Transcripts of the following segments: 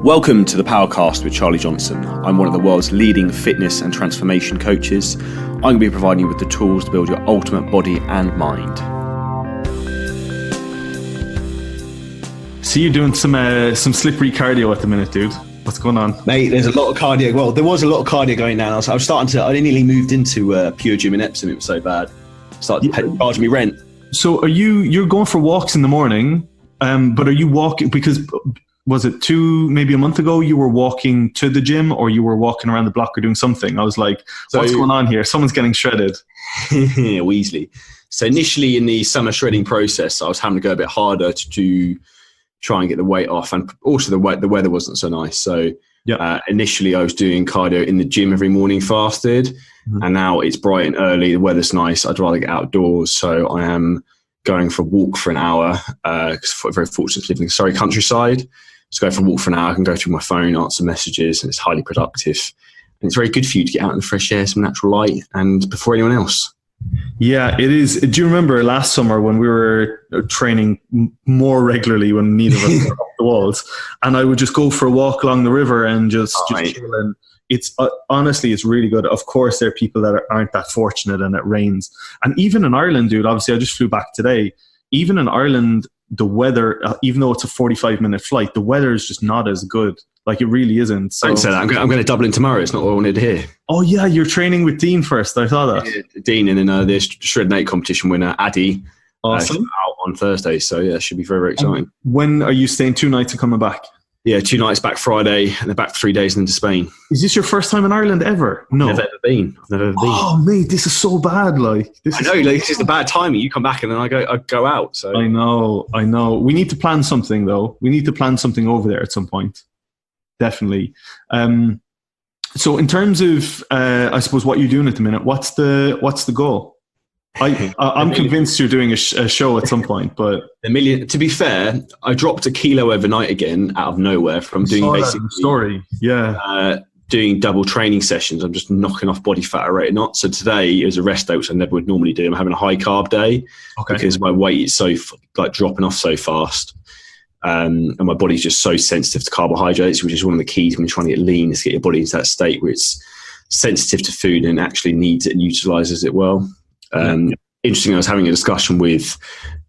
Welcome to the Powercast with Charlie Johnson. I'm one of the world's leading fitness and transformation coaches. I'm going to be providing you with the tools to build your ultimate body and mind. So you're doing some slippery cardio at the minute, dude. What's going on? Mate, there's a lot of cardio. Well, there was a lot of cardio going down. I nearly moved into Pure Gym in Epsom. It was so bad. Started charging me rent. So you're going for walks in the morning, but are you walking, because was it maybe a month ago, you were walking to the gym or you were walking around the block or doing something? I was like, what's going on here? Someone's getting shredded. Weasley. So initially in the summer shredding process, I was having to go a bit harder to try and get the weight off, and also the weather wasn't so nice. So initially I was doing cardio in the gym every morning fasted, and now it's bright and early, the weather's nice, I'd rather get outdoors. So I am going for a walk for an hour, because I'm very fortunate to live in the Surrey countryside. Just go for a walk for an hour, I can go through my phone, answer messages, and it's highly productive. And it's very good for you to get out in the fresh air, some natural light, and before anyone else. Yeah, it is. Do you remember last summer when we were training more regularly, when neither of us were off the walls, and I would just go for a walk along the river and just chill? And it's honestly, it's really good. Of course, there are people that aren't that fortunate and it rains. And even in Ireland, dude, obviously I just flew back today. Even in Ireland, the weather, even though it's a 45-minute flight, the weather is just not as good. Like, it really isn't. So, don't say that. I'm going to Dublin tomorrow. It's not what I wanted to hear. Oh, yeah. You're training with Dean first. I saw that. Yeah, Dean, and then the Shred Nate competition winner, Addy, awesome. Out on Thursday. So, yeah, it should be very, very exciting. When are you staying 2 nights and coming back? Yeah, 2 nights back Friday, and then back for 3 days and then to Spain. Is this your first time in Ireland ever? No. I've never been. Oh, mate, this is so bad. This is the bad timing. You come back and then I go out. So I know. We need to plan something, though. We need to plan something over there at some point. Definitely. So in terms of, I suppose, what you're doing at the minute, what's the goal? I'm convinced you're doing a show at some point, but to be fair, I dropped 1 kilo overnight again out of nowhere from doing basically doing double training sessions. I'm just knocking off body fat at a rate of knots. So today is a rest day, which I never would normally do. I'm having a high carb day because my weight is so dropping off so fast. And my body's just so sensitive to carbohydrates, which is one of the keys when you're trying to get lean, is to get your body into that state where it's sensitive to food and actually needs it and utilizes it well. Interesting, I was having a discussion with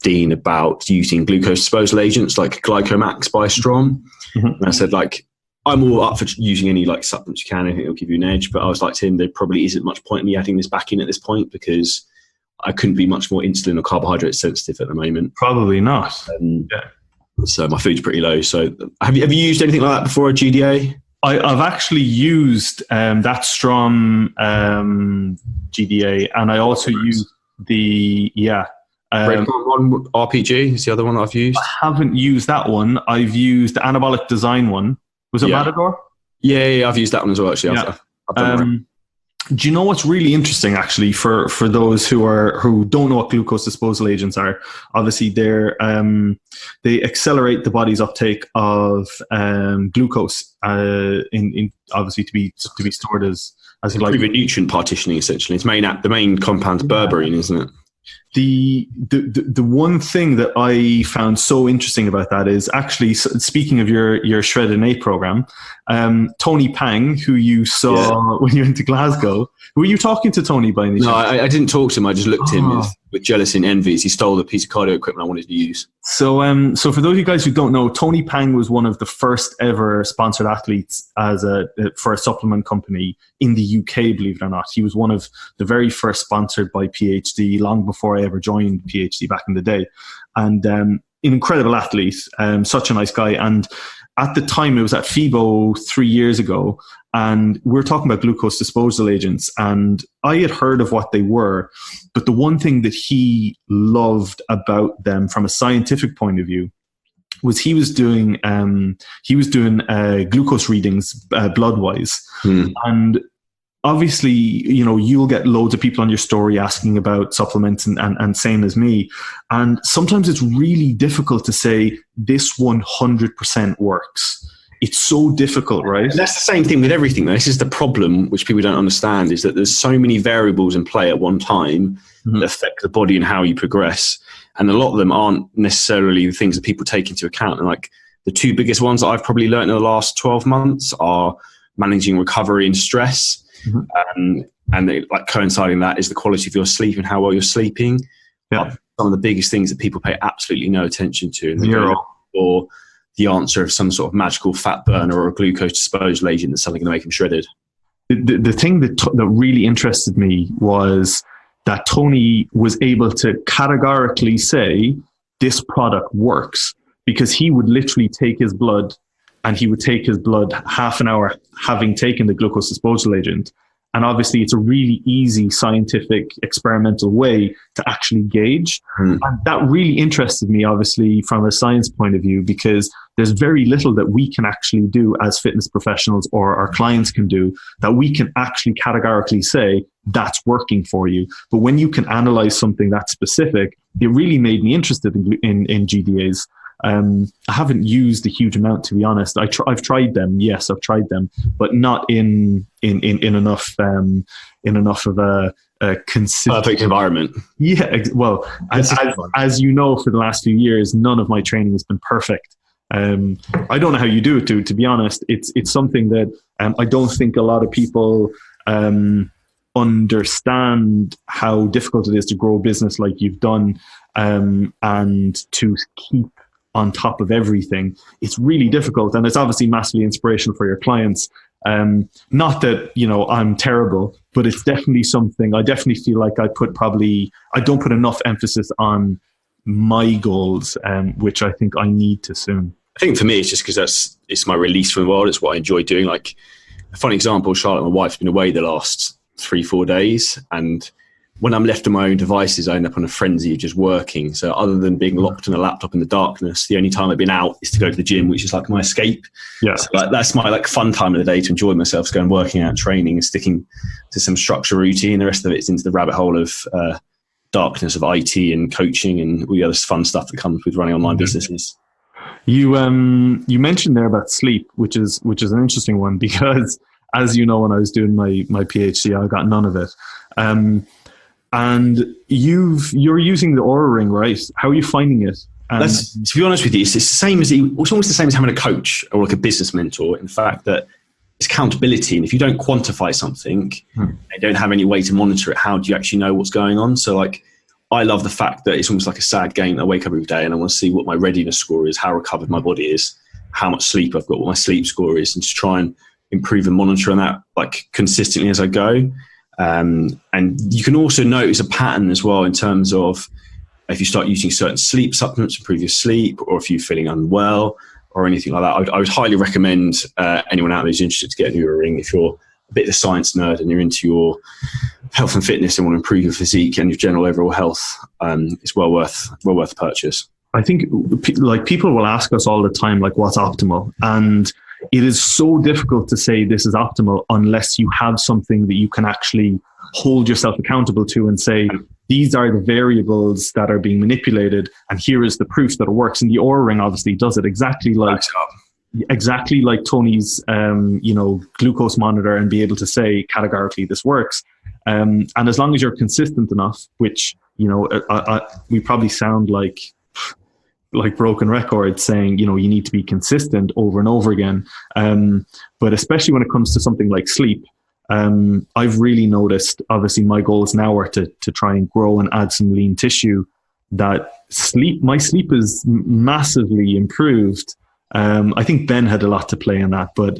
Dean about using glucose disposal agents like Glycomax by Strom. And I said, I'm all up for using any supplements you can. I think it'll give you an edge. But I was like to him, there probably isn't much point in me adding this back in at this point because I couldn't be much more insulin or carbohydrate sensitive at the moment. Probably not. So my food's pretty low. So have you used anything like that before, a GDA? I've actually used that Strom GDA, and I also used the one RPG is the other one that I've used. I haven't used that one. I've used the Anabolic Design one. Was it Matador? Yeah, I've used that one as well, actually. Yeah. I've done do you know what's really interesting, actually, for those who don't know what glucose disposal agents are? Obviously, they accelerate the body's uptake of glucose in obviously to be stored as improve nutrient partitioning. Essentially, the main compound's berberine, isn't it? The one thing that I found so interesting about that is actually, speaking of your Shred and 8 program, Tony Pang, who you saw when you went to Glasgow. Were you talking to Tony by any chance? No, I didn't talk to him. I just looked at him with jealousy and envy as he stole the piece of cardio equipment I wanted to use. So for those of you guys who don't know, Tony Pang was one of the first ever sponsored athletes for a supplement company in the UK, believe it or not. He was one of the very first sponsored by PhD, long before I ever joined PhD back in the day. And an incredible athlete, such a nice guy. And at the time, it was at FIBO 3 years ago, and we're talking about glucose disposal agents. And I had heard of what they were, but the one thing that he loved about them from a scientific point of view was he was doing glucose readings blood-wise. And obviously, you'll get loads of people on your story asking about supplements and same as me. And sometimes it's really difficult to say this 100% works. It's so difficult, right? And that's the same thing with everything. This is the problem, which people don't understand, is that there's so many variables in play at one time that affect the body and how you progress. And a lot of them aren't necessarily the things that people take into account. And The two biggest ones that I've probably learned in the last 12 months are managing recovery and stress. Like coinciding that is the quality of your sleep and how well you're sleeping. Some of the biggest things that people pay absolutely no attention to. And or the answer of some sort of magical fat burner or a glucose disposal agent that's something going to make them shredded. The thing that really interested me was that Tony was able to categorically say this product works, because he would literally take his blood, and he would take his blood half an hour having taken the glucose disposal agent. And obviously it's a really easy scientific experimental way to actually gauge. And that really interested me, obviously, from a science point of view, because there's very little that we can actually do as fitness professionals, or our clients can do, that we can actually categorically say that's working for you. But when you can analyze something that specific, it really made me interested in GDAs. I haven't used a huge amount, to be honest. I've tried them. Yes, I've tried them, but not in enough of a consistent perfect environment. Yeah, well, as you know, for the last few years, none of my training has been perfect. I don't know how you do it, to be honest. It's something that I don't think a lot of people understand how difficult it is to grow a business like you've done, and to keep on top of everything. It's really difficult, and it's obviously massively inspirational for your clients. Not that, I'm terrible, but it's definitely something I definitely feel like I don't put enough emphasis on my goals, which I think I need to soon. I think for me, it's just because it's my release from the world. It's what I enjoy doing. Like a funny example, Charlotte, my wife's been away the last 3-4 days, and when I'm left to my own devices, I end up on a frenzy of just working. So other than being locked on a laptop in the darkness, the only time I've been out is to go to the gym, which is like my escape. Yeah. So that's my fun time of the day to enjoy myself, going working out, training, and sticking to some structure routine. The rest of it's into the rabbit hole of darkness of IT and coaching and all the other fun stuff that comes with running online businesses. You mentioned there about sleep, which is an interesting one, because as you know, when I was doing my PhD, I got none of it. And you're using the Oura Ring, right? How are you finding it? To be honest with you, it's almost the same as having a coach or like a business mentor, in the fact that it's accountability. And if you don't quantify something, they don't have any way to monitor it, how do you actually know what's going on? So like, I love the fact that it's almost like a sad game. I wake up every day and I want to see what my readiness score is, how recovered my body is, how much sleep I've got, what my sleep score is, and just try and improve and monitor on that like consistently as I go. And you can also notice a pattern as well in terms of if you start using certain sleep supplements to improve your sleep, or if you're feeling unwell or anything like that. I would highly recommend anyone out there who's interested to get a Oura Ring. If you're a bit of a science nerd and you're into your health and fitness and want to improve your physique and your general overall health, it's well worth the purchase. I think like people will ask us all the time, like, what's optimal? And it is so difficult to say this is optimal unless you have something that you can actually hold yourself accountable to and say, these are the variables that are being manipulated, and here is the proof that it works. And the Oura Ring obviously does it exactly like Tony's, glucose monitor, and be able to say categorically this works. And as long as you're consistent enough, which, we probably sound like broken records saying, you need to be consistent over and over again. But especially when it comes to something like sleep, I've really noticed, obviously my goals now are to try and grow and add some lean tissue, that my sleep is massively improved. I think Ben had a lot to play in that, but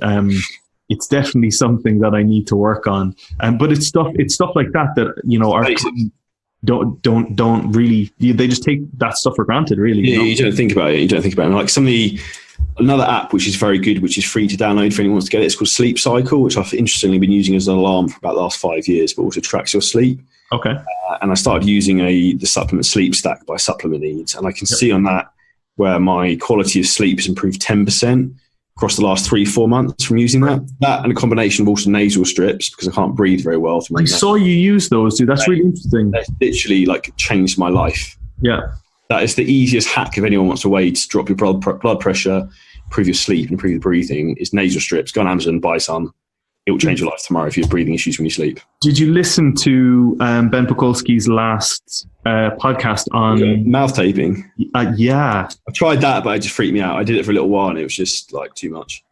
it's definitely something that I need to work on. But it's stuff like that our don't really, they just take that stuff for granted, really. Yeah, you don't think about it. Like another app which is very good, which is free to download for anyone who wants to get it. It's called Sleep Cycle, which I've interestingly been using as an alarm for about the last 5 years, but also tracks your sleep. Okay. And I started using the supplement Sleep Stack by Supplement Needs, and I can see on that where my quality of sleep has improved 10% across the last 3-4 months from using that. That and a combination of also nasal strips, because I can't breathe very well. I saw you use those, dude. That's really interesting. That's literally changed my life. Yeah. That is the easiest hack if anyone wants a way to drop your blood pressure, improve your sleep, improve your breathing, is nasal strips. Go on Amazon, buy some. it will change your life tomorrow if you have breathing issues when you sleep. Did you listen to Ben Pakulski's last podcast on mouth taping? Yeah. I tried that, but it just freaked me out. I did it for a little while and it was just like too much.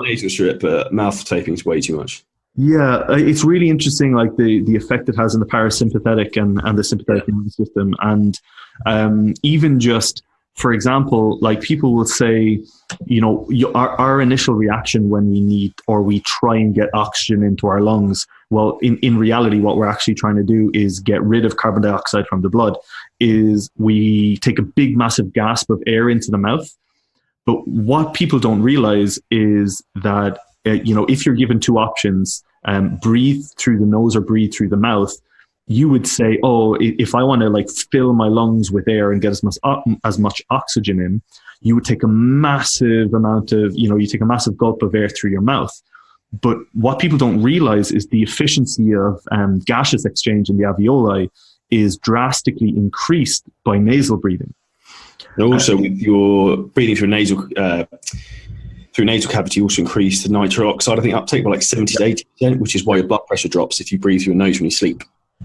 Nasal strip, but mouth taping is way too much. Yeah, it's really interesting, like the effect it has on the parasympathetic and the sympathetic nervous system. And even just, for example, like people will say, you know, our initial reaction when we try and get oxygen into our lungs, well, in reality, what we're actually trying to do is get rid of carbon dioxide from the blood, is we take a big, massive gasp of air into the mouth. But what people don't realize is that, if you're given two options, breathe through the nose or breathe through the mouth, you would say, oh, if I want to like fill my lungs with air and get as much oxygen in, you would take a massive amount of, you take a massive gulp of air through your mouth. But what people don't realize is the efficiency of gaseous exchange in the alveoli is drastically increased by nasal breathing. And also, with your breathing through nasal cavity, also increase the nitric oxide, I think, uptake by like 70 to 80%, which is why your blood pressure drops if you breathe through your nose when you sleep.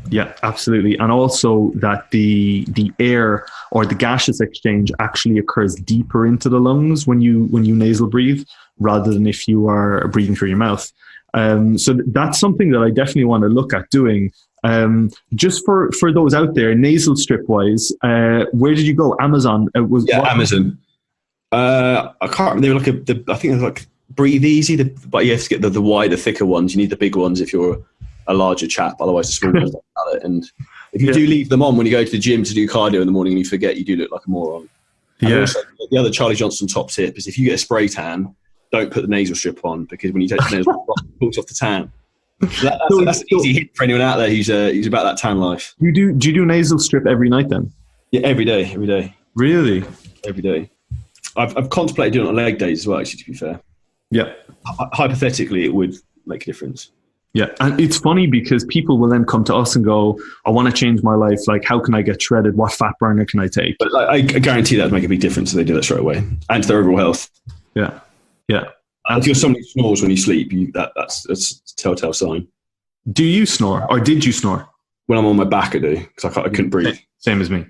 Yeah, absolutely. And also that the air or the gaseous exchange actually occurs deeper into the lungs when you nasal breathe, rather than if you are breathing through your mouth. So that's something that I definitely want to look at doing. Just for those out there, nasal strip wise, where did you go? Amazon? Amazon. I can't remember. They were I think they're like Breathe Easy, but you have to get the wider, thicker ones. You need the big ones if you're a larger chap. Otherwise, the small ones don't have it. And if you do leave them on when you go to the gym to do cardio in the morning and you forget, you do look like a moron. And also, the other Charlie Johnson top tip is if you get a spray tan, don't put the nasal strip on, because when you take the nasal strip off, it pulls off the tan. That's an easy hit for anyone out there who's about that tan life. Do you do nasal strip every night then? Yeah, every day. Really? Every day. I've contemplated doing it on leg days as well, actually, to be fair. Yeah. Hypothetically, it would make a difference. Yeah, and it's funny because people will then come to us and go, I want to change my life. Like, how can I get shredded? What fat burner can I take? But I guarantee that would make a big difference if they do that straight away. And to their overall health. Yeah. And if you're somebody who snores when you sleep, that's a telltale sign. Do you snore, or did you snore? When I'm on my back, I do, because I couldn't breathe. Same as me.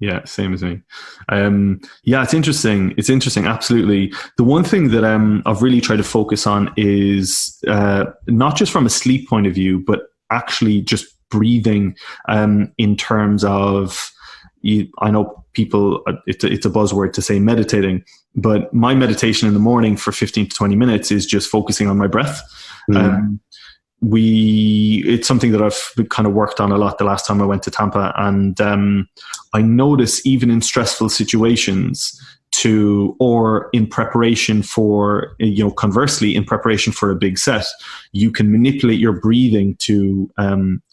Yeah, same as me. It's interesting. It's interesting, absolutely. The one thing that I've really tried to focus on is not just from a sleep point of view, but actually just breathing in terms of, I know people, it's a buzzword to say meditating, but my meditation in the morning for 15 to 20 minutes is just focusing on my breath. It's something that I've kind of worked on a lot the last time I went to Tampa, and I notice even in stressful situations or in preparation for, conversely, in preparation for a big set, you can manipulate your breathing to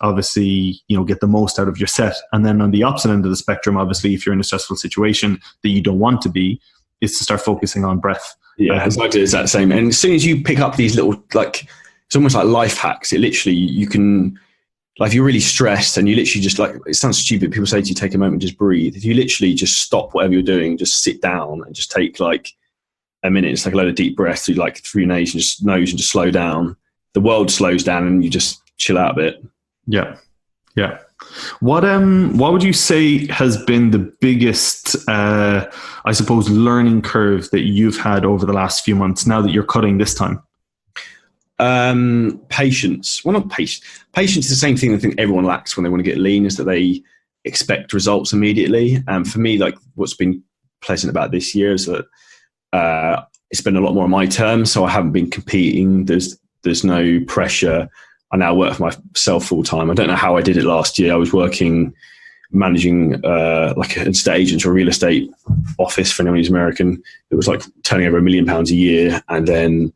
obviously, get the most out of your set. And then on the opposite end of the spectrum, obviously, if you're in a stressful situation that you don't want to be, is to start focusing on breath. Yeah, exactly. It's that same. And as soon as you pick up these little, it's almost like life hacks. It literally, you can, if you're really stressed and you literally just it sounds stupid. People say to you, take a moment, just breathe. If you literally just stop whatever you're doing, just sit down and just take a minute, just take a load of deep breaths through your nose and just slow down. The world slows down and you just chill out a bit. Yeah. What would you say has been the biggest, I suppose, learning curve that you've had over the last few months now that you're cutting this time? Patience. Well, not patience. Patience is the same thing I think everyone lacks when they want to get lean, is that they expect results immediately. For me, what's been pleasant about this year is that it's been a lot more on my terms, so I haven't been competing. There's no pressure. I now work for myself full time. I don't know how I did it last year. I was managing an estate agent or a real estate office for anyone who's American. It was turning over £1 million a year, and then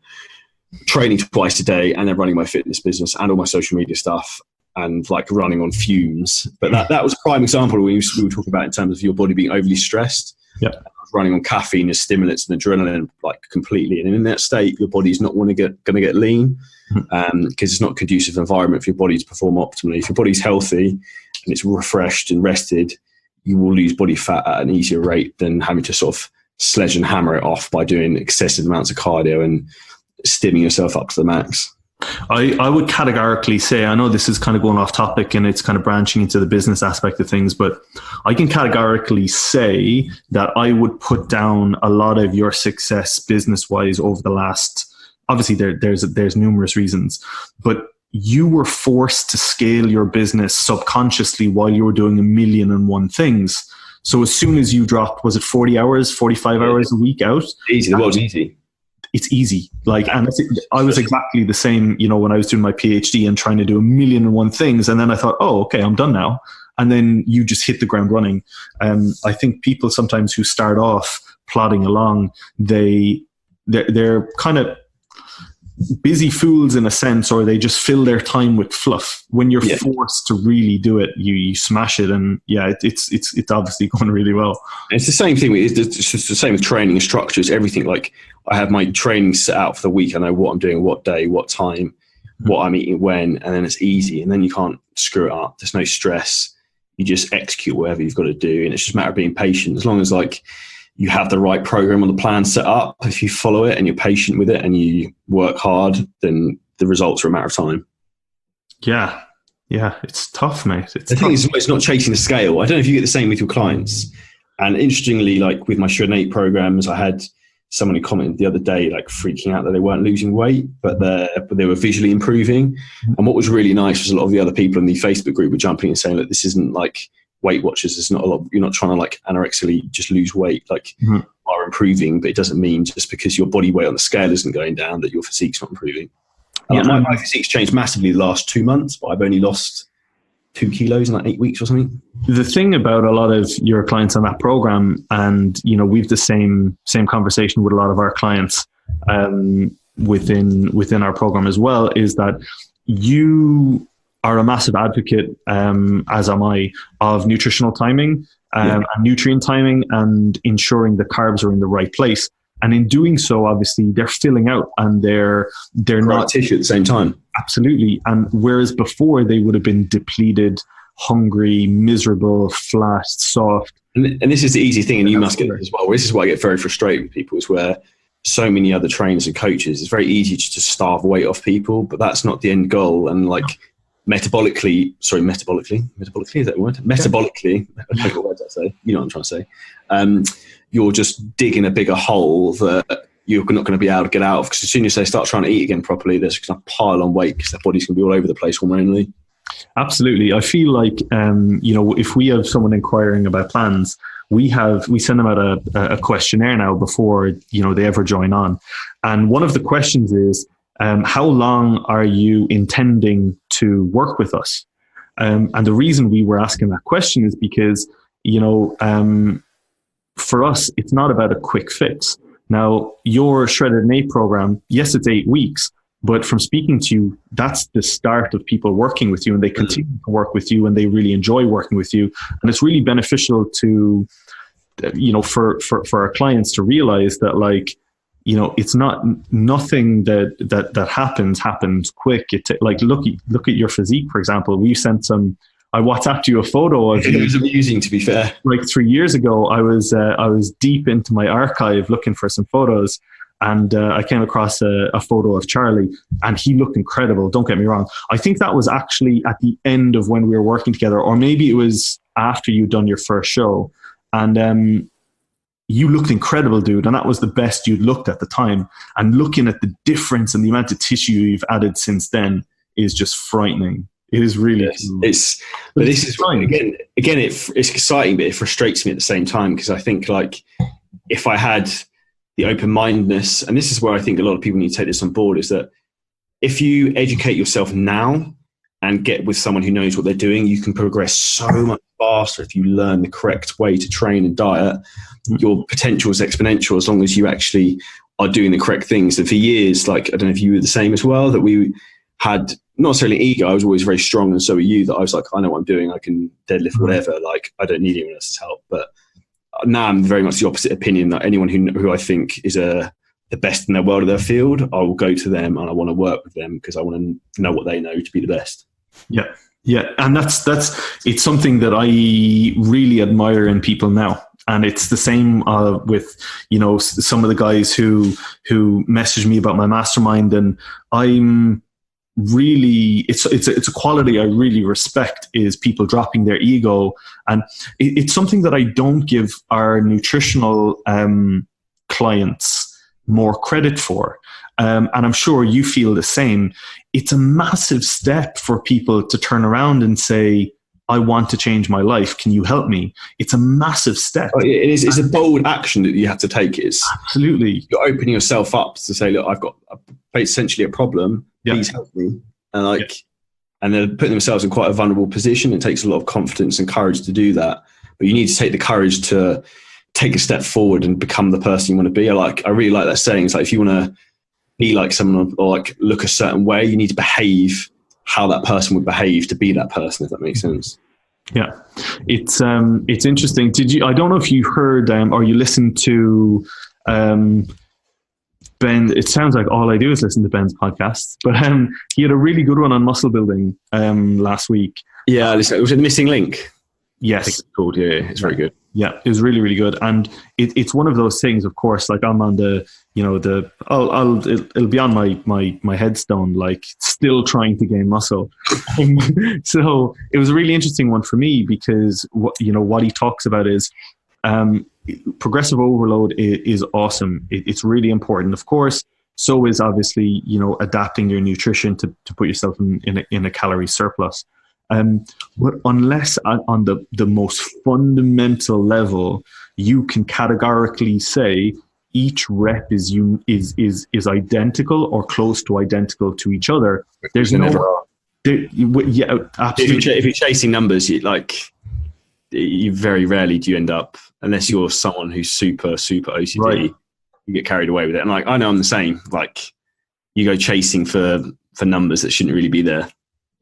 training twice a day, and then running my fitness business and all my social media stuff, and running on fumes. But that was a prime example we were talking about in terms of your body being overly stressed. Yeah, running on caffeine and stimulants and adrenaline completely, and in that state, your body's not going to get lean because it's not a conducive environment for your body to perform optimally. If your body's healthy and it's refreshed and rested, you will lose body fat at an easier rate than having to sort of sledge and hammer it off by doing excessive amounts of cardio and stimming yourself up to the max. I would categorically say, I know this is kind of going off topic and it's kind of branching into the business aspect of things, but I can categorically say that I would put down a lot of your success business-wise over the last, obviously there's numerous reasons, but you were forced to scale your business subconsciously while you were doing 1,000,001 things. So as soon as you dropped, was it 40 hours, 45 hours a week out? Easy, the world's easy. It's easy. Like, and I was exactly the same, when I was doing my PhD and trying to do 1,000,001 things. And then I thought, oh, okay, I'm done now. And then you just hit the ground running. I think people sometimes who start off plodding along, they're kind of busy fools in a sense, or they just fill their time with fluff. When you're forced to really do it, you smash it, and it's obviously going really well. It's the same thing. It's the same with training and structures. Everything, like I have my training set out for the week. I know what I'm doing, what day, what time, what I'm eating when, and then it's easy. And then you can't screw it up. There's no stress. You just execute whatever you've got to do, and it's just a matter of being patient. As long as you have the right program on the plan set up, if you follow it and you're patient with it and you work hard, then the results are a matter of time. Yeah, it's tough, mate. The thing is, it's not chasing the scale. I don't know if you get the same with your clients. And interestingly, like with my shouldnt programs, I had someone who commented the other day, like freaking out that they weren't losing weight, but they were visually improving. And what was really nice was a lot of the other people in the Facebook group were jumping in and saying, look, this isn't like Weight Watchers. It's not a lot. You're not trying to like anorexically just lose weight. Like you are improving, but it doesn't mean just because your body weight on the scale isn't going down that your physique's not improving. My physique's changed massively the last 2 months, but I've only lost 2 kilos in like 8 weeks or something. The thing about a lot of your clients on that program, and we've the same conversation with a lot of our clients within our program as well, is that you are a massive advocate, as am I, of nutritional timing and nutrient timing, and ensuring the carbs are in the right place. And in doing so, obviously, they're filling out and they're not tissue at the same time. Absolutely. And whereas before they would have been depleted, hungry, miserable, flat, soft. And this is the easy thing, and you must get it as well. This is why I get very frustrated with people, is where so many other trainers and coaches, it's very easy to just starve weight off people, but that's not the end goal. And like metabolically, is that the word? Metabolically, I don't know what words I say. You know what I'm trying to say. You're just digging a bigger hole that you're not going to be able to get out of, because as soon as they start trying to eat again properly, they're just going to pile on weight because their body's going to be all over the place hormonally. Absolutely. I feel like, if we have someone inquiring about plans, we send them out a questionnaire now before, they ever join on. And one of the questions is, how long are you intending to work with us? And the reason we were asking that question is because, for us, it's not about a quick fix. Now, your Shredded Nate program, yes, it's 8 weeks, but from speaking to you, that's the start of people working with you, and they continue to work with you, and they really enjoy working with you. And it's really beneficial to, for our clients to realize that, like, it's not nothing that happens quick. Look at your physique, for example. We sent I WhatsApped you a photo of you. It was amusing, to be fair. Like 3 years ago, I was deep into my archive looking for some photos, and I came across a photo of Charlie, and he looked incredible. Don't get me wrong. I think that was actually at the end of when we were working together, or maybe it was after you'd done your first show, and you looked incredible, dude, and that was the best you'd looked at the time. And looking at the difference and the amount of tissue you've added since then is just frightening. It is really cool. It's exciting, but it frustrates me at the same time, because I think, like, if I had the open-mindedness, and this is where I think a lot of people need to take this on board, is that if you educate yourself now and get with someone who knows what they're doing, you can progress so much faster. If you learn the correct way to train and diet, your potential is exponential, as long as you actually are doing the correct things. And for years, like, I don't know if you were the same as well, that we had not necessarily ego. I was always very strong, and so were you, that I was like, I know what I'm doing. I can deadlift whatever. Like, I don't need anyone else's help. But now I'm very much the opposite opinion, that anyone who I think is the best in their world or their field, I will go to them and I want to work with them, because I want to know what they know to be the best. Yeah. And that's it's something that I really admire in people now. And it's the same with, some of the guys who message me about my mastermind, and I'm really, it's a quality I really respect, is people dropping their ego. And it's something that I don't give our nutritional clients more credit for. And I'm sure you feel the same. It's a massive step for people to turn around and say, I want to change my life. Can you help me? It's a massive step. It's a bold action that you have to take. Absolutely. You're opening yourself up to say, look, I've got essentially a problem. Please help me. And and they're putting themselves in quite a vulnerable position. It takes a lot of confidence and courage to do that. But you need to take the courage to take a step forward and become the person you want to be. I really like that saying. It's like, if you want to be like someone or like look a certain way, you need to behave how that person would behave to be that person, if that makes sense. Yeah, it's interesting. I don't know if you heard or you listened to Ben. It sounds like all I do is listen to Ben's podcasts, but he had a really good one on muscle building last week. Yeah, it was The Missing Link. Yes, I think it's called. Yeah, it's very good. Yeah, it was really, really good. And it's one of those things, of course, like I'm on it'll be on my headstone, like still trying to gain muscle. So it was a really interesting one for me, because what he talks about is progressive overload is awesome. It's really important, of course. So is obviously, adapting your nutrition to put yourself in a calorie surplus. But unless on the most fundamental level, you can categorically say each rep is identical or close to identical to each other, there's yeah, absolutely. If you're chasing numbers, you very rarely do you end up, unless you're someone who's super OCD, right. You get carried away with it. And I know I'm the same. You go chasing for numbers that shouldn't really be there.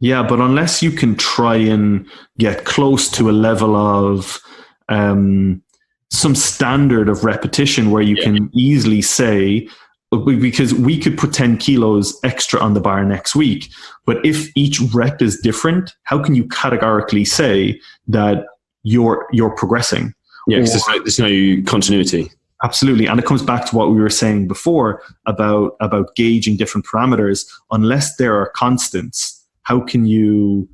Yeah, but unless you can try and get close to a level of some standard of repetition where you can easily say, because we could put 10 kilos extra on the bar next week, but if each rep is different, how can you categorically say that you're progressing? Yeah, because there's no continuity. Absolutely. And it comes back to what we were saying before about gauging different parameters. Unless there are constants, how can you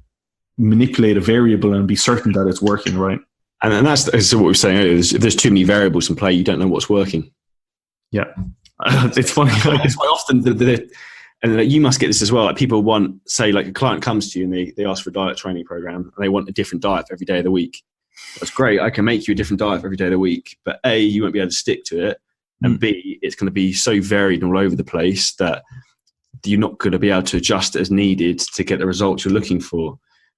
manipulate a variable and be certain that it's working, right? And that's what we were saying earlier. If there's too many variables in play, you don't know what's working. Yeah. It's funny. It's quite often, and you must get this as well. People want, say, a client comes to you and they ask for a diet training program, and they want a different diet for every day of the week. That's great. I can make you a different diet for every day of the week. But A, you won't be able to stick to it. And B, it's going to be so varied and all over the place that you're not going to be able to adjust as needed to get the results you're looking for.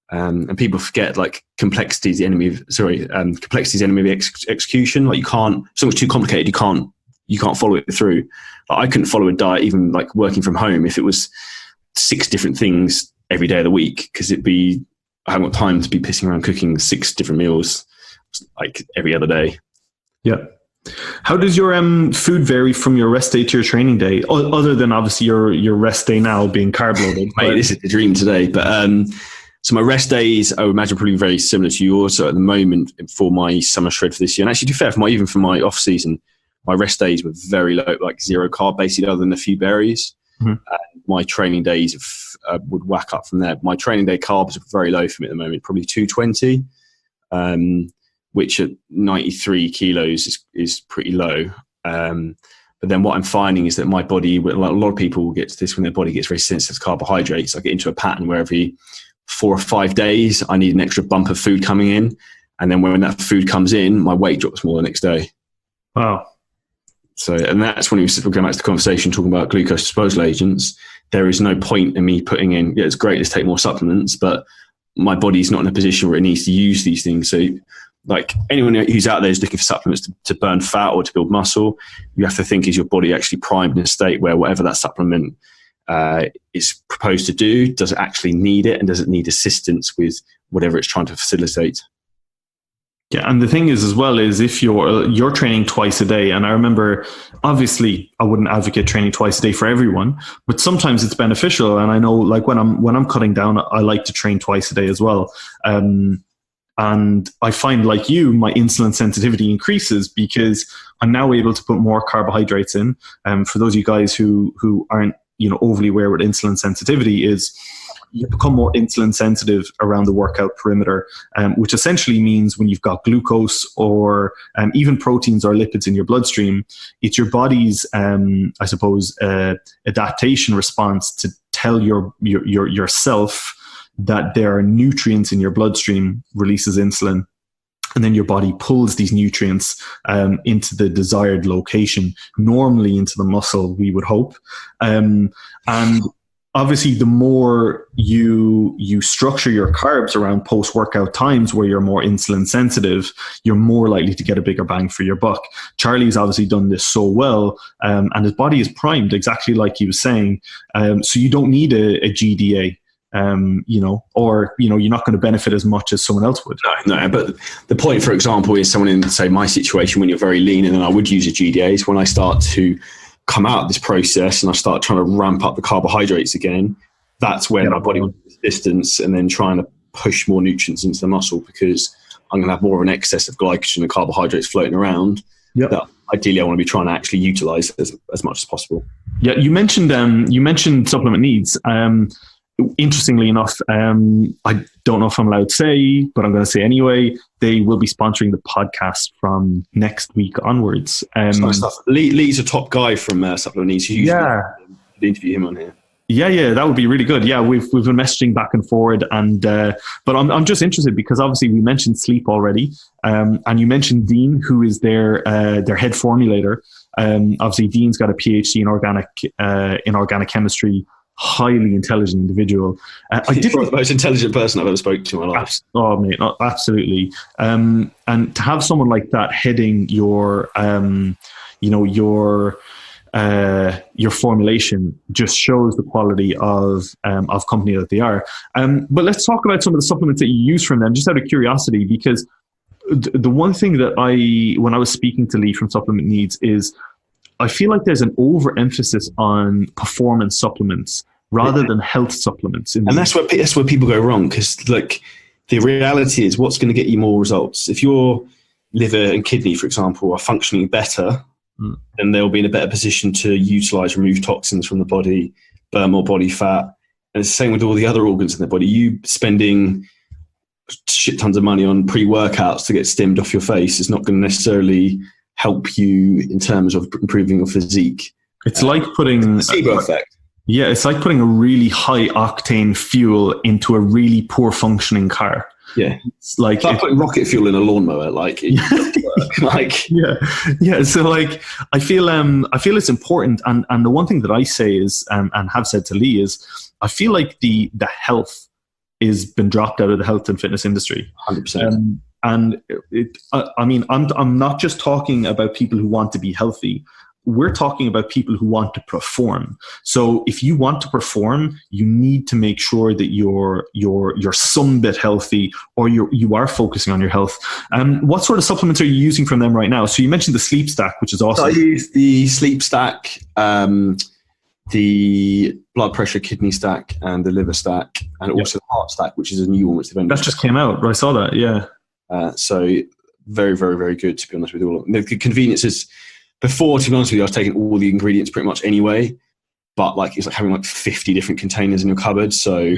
And people forget complexity is the enemy of execution. You can't, if something's too complicated, you can't follow it through. I couldn't follow a diet even working from home if it was 6 different things every day of the week, because I haven't got time to be pissing around cooking 6 different meals every other day. Yeah. How does your food vary from your rest day to your training day, other than obviously your rest day now being carb loaded? Mate, this is the dream today. But so my rest days, I would imagine, probably very similar to yours. So at the moment, for my summer shred for this year, and actually, to be fair, even for my off season, my rest days were very low, zero carb, basically, other than a few berries. Mm-hmm. My training days would whack up from there. My training day carbs are very low for me at the moment, probably 220. Which at 93 kilos is pretty low. But then what I'm finding is that my body, a lot of people get to this when their body gets very sensitive to carbohydrates. I get into a pattern where every 4 or 5 days, I need an extra bump of food coming in. And then when that food comes in, my weight drops more the next day. Wow. So, and that's when we're going back to the conversation talking about glucose disposal agents. There is no point in me putting in, it's great, let's take more supplements, but my body's not in a position where it needs to use these things. So, anyone who's out there is looking for supplements to burn fat or to build muscle, you have to think, is your body actually primed in a state where whatever that supplement is proposed to do, does it actually need it, and does it need assistance with whatever it's trying to facilitate? Yeah, and the thing is as well is if you're training twice a day, and I remember, obviously I wouldn't advocate training twice a day for everyone, but sometimes it's beneficial. And I know when I'm cutting down, I like to train twice a day as well. And I find, like you, my insulin sensitivity increases because I'm now able to put more carbohydrates in. For those of you guys who aren't, overly aware with insulin sensitivity, is you become more insulin sensitive around the workout perimeter, which essentially means when you've got glucose or even proteins or lipids in your bloodstream, it's your body's, adaptation response to tell yourself that there are nutrients in your bloodstream, releases insulin, and then your body pulls these nutrients into the desired location, normally into the muscle, we would hope. And obviously, the more you structure your carbs around post-workout times where you're more insulin sensitive, you're more likely to get a bigger bang for your buck. Charlie's obviously done this so well, and his body is primed, exactly like he was saying. So you don't need a GDA. Or you're not going to benefit as much as someone else would. No, but the point, for example, is someone in, say, my situation, when you're very lean, and then I would use a GDA, is when I start to come out of this process and I start trying to ramp up the carbohydrates again, that's where my body will distance and then trying to push more nutrients into the muscle, because I'm going to have more of an excess of glycogen and carbohydrates floating around. Yep. That ideally I want to be trying to actually utilize as much as possible. Yeah, you mentioned supplement needs. Interestingly enough, I don't know if I'm allowed to say, but I'm going to say anyway, they will be sponsoring the podcast from next week onwards. Nice stuff. Lee's a top guy from Supplement Needs. You should interview him on here. Yeah, that would be really good. Yeah, we've been messaging back and forward, and but I'm just interested because obviously we mentioned sleep already, and you mentioned Dean, who is their head formulator. Obviously, Dean's got a PhD in organic chemistry. Highly intelligent individual. He's the most intelligent person I've ever spoken to in my life. Oh, mate, absolutely. And to have someone like that heading your formulation just shows the quality of company that they are. But let's talk about some of the supplements that you use from them, just out of curiosity, because the one thing that when I was speaking to Lee from Supplement Needs, is I feel like there's an overemphasis on performance supplements rather than health supplements. And that's where people go wrong, because like the reality is, what's going to get you more results? If your liver and kidney, for example, are functioning better, then they'll be in a better position to remove toxins from the body, burn more body fat. And it's the same with all the other organs in the body. You spending shit tons of money on pre-workouts to get stemmed off your face is not going to necessarily help you in terms of improving your physique. It's like putting placebo effect. Yeah, it's like putting a really high octane fuel into a really poor functioning car. Yeah, it's like putting rocket fuel in a lawnmower. Like, it doesn't work. Like, yeah. So, like, I feel it's important. And the one thing that I say is, and have said to Lee, is I feel like the health is been dropped out of the health and fitness industry. 100%. And I'm not just talking about people who want to be healthy. We're talking about people who want to perform. So if you want to perform, you need to make sure that you're some bit healthy, or you are focusing on your health. What sort of supplements are you using from them right now? So you mentioned the Sleep Stack, which is awesome. So I use the Sleep Stack, the blood pressure kidney stack, and the liver stack, and also the heart stack, which is a new one which that just came out. I saw that. Yeah. So very, very, very good, to be honest with you. The convenience is, before, to be honest with you, I was taking all the ingredients pretty much anyway, but like it's like having like 50 different containers in your cupboard. So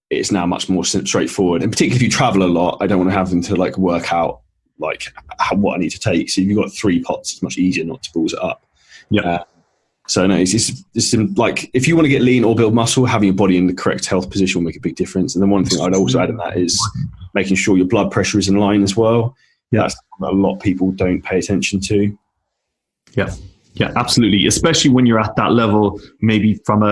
it's now much more straightforward. And particularly if you travel a lot, I don't want to have them to like work out like what I need to take. So if you've got 3 pots, it's much easier not to balls it up. Yeah. So no, it's like, if you want to get lean or build muscle, having your body in the correct health position will make a big difference. And then one thing I'd also add in that is making sure your blood pressure is in line as well. Yeah. That's what a lot of people don't pay attention to. Yeah, absolutely. Especially when you're at that level, maybe from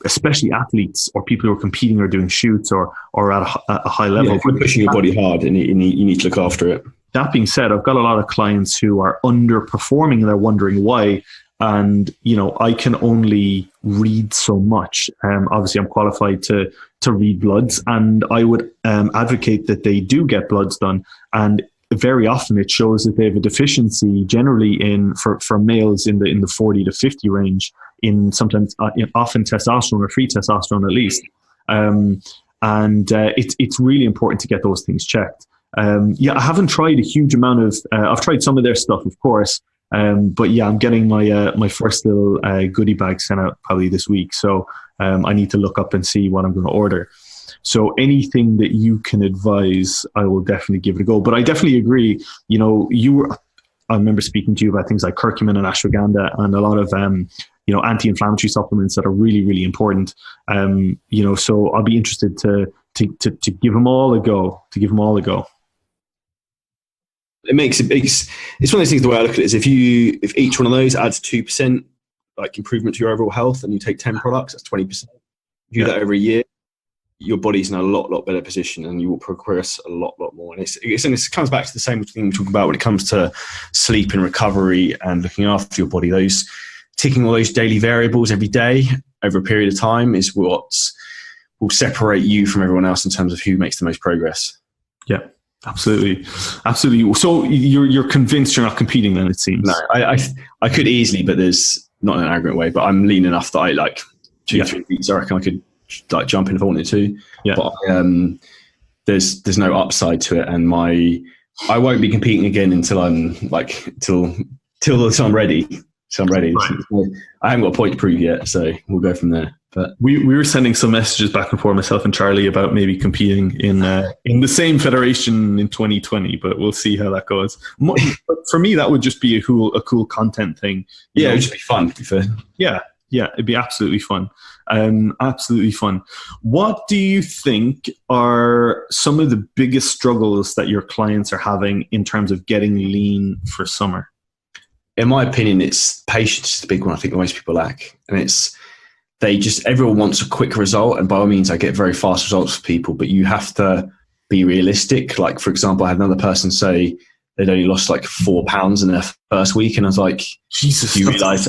especially athletes or people who are competing or doing shoots or at a high level. Yeah, if you're pushing your body hard, and you need to look after it. That being said, I've got a lot of clients who are underperforming and they're wondering why. And, I can only read so much. Obviously, I'm qualified to read bloods, and I would advocate that they do get bloods done. And very often it shows that they have a deficiency generally for males in the 40 to 50 range, often testosterone or free testosterone at least. And it's really important to get those things checked. I haven't tried a huge amount of, I've tried some of their stuff, of course. But yeah, I'm getting my first little goodie bag sent out probably this week. So I need to look up and see what I'm going to order. So anything that you can advise, I will definitely give it a go. But I definitely agree. I remember speaking to you about things like curcumin and ashwagandha and a lot of anti-inflammatory supplements that are really, really important. So I'll be interested to give them all a go. It's one of those things. The way I look at it is if each one of those adds 2% like improvement to your overall health, and you take 10 products, that's 20%. You do that over a year, your body's in a lot better position, and you will progress a lot more. And it comes back to the same thing we talk about when it comes to sleep and recovery and looking after your body. Those ticking all those daily variables every day over a period of time is what will separate you from everyone else in terms of who makes the most progress. Yeah. Absolutely. So you're convinced you're not competing then, it seems? No, I could easily, but there's not in an arrogant way, but I'm lean enough that I like 2-3 weeks. I reckon I could like jump in if I wanted to. Yeah. But there's no upside to it, and I won't be competing again until I'm like till I'm ready. So I'm ready. Right. I haven't got a point to prove yet, so we'll go from there. But we were sending some messages back and forth, myself and Charlie, about maybe competing in the same federation in 2020, but we'll see how that goes. But for me, that would just be a cool content thing. Yeah, it would just be fun, to be fair. Yeah, it'd be absolutely fun. Absolutely fun. What do you think are some of the biggest struggles that your clients are having in terms of getting lean for summer? In my opinion, it's patience is the big one. I think most people lack, and everyone wants a quick result. And by all means, I get very fast results for people, but you have to be realistic. Like, for example, I had another person say they'd only lost like 4 pounds in their first week. And I was like, Jesus, do you realize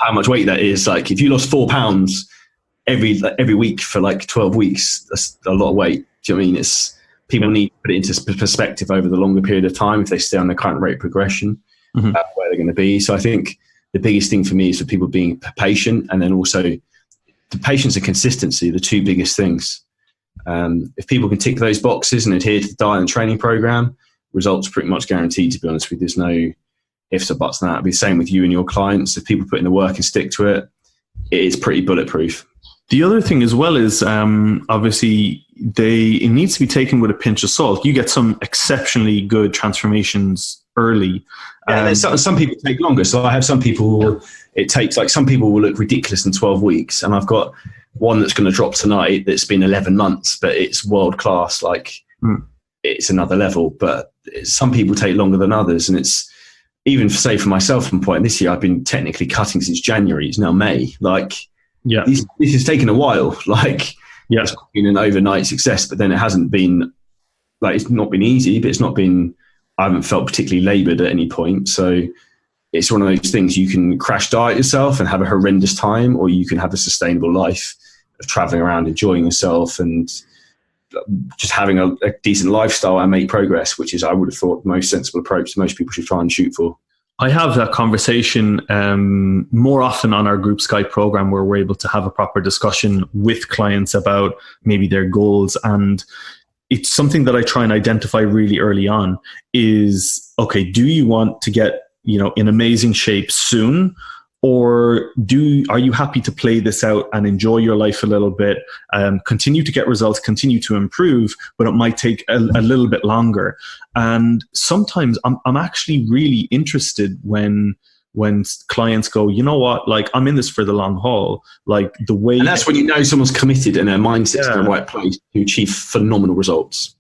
how much weight that is? Like, if you lost 4 pounds every week for like 12 weeks, that's a lot of weight. Do you know what I mean? People need to put it into perspective over the longer period of time. If they stay on their current rate of progression, where they're going to be. So I think the biggest thing for me is for people being patient, and then also the patience and consistency, the two biggest things. If people can tick those boxes and adhere to the diet and training program, results are pretty much guaranteed, to be honest with you. There's no ifs or buts on that. It'll be the same with you and your clients. If people put in the work and stick to it, it is pretty bulletproof. The other thing as well is obviously it needs to be taken with a pinch of salt. You get some exceptionally good transformations early. Some people take longer. So I have some people, some people will look ridiculous in 12 weeks. And I've got one that's going to drop tonight that's been 11 months, but it's world class. It's another level. But some people take longer than others. And it's even, say, for myself, from point this year, I've been technically cutting since January. It's now May. This has taken a while. It's been an overnight success, but then it hasn't been, it's not been easy, but it's not been, I haven't felt particularly laboured at any point. So it's one of those things. You can crash diet yourself and have a horrendous time, or you can have a sustainable life of travelling around, enjoying yourself, and just having a decent lifestyle and make progress, which is, I would have thought, the most sensible approach most people should try and shoot for. I have that conversation more often on our group Skype program, where we're able to have a proper discussion with clients about maybe their goals. And it's something that I try and identify really early on is, okay, do you want to get, in amazing shape soon? Or are you happy to play this out and enjoy your life a little bit, continue to get results, continue to improve, but it might take a little bit longer? And sometimes I'm actually really interested when clients go, you know what, I'm in this for the long haul. And that's when you know someone's committed and their mindset's in the right place to achieve phenomenal results.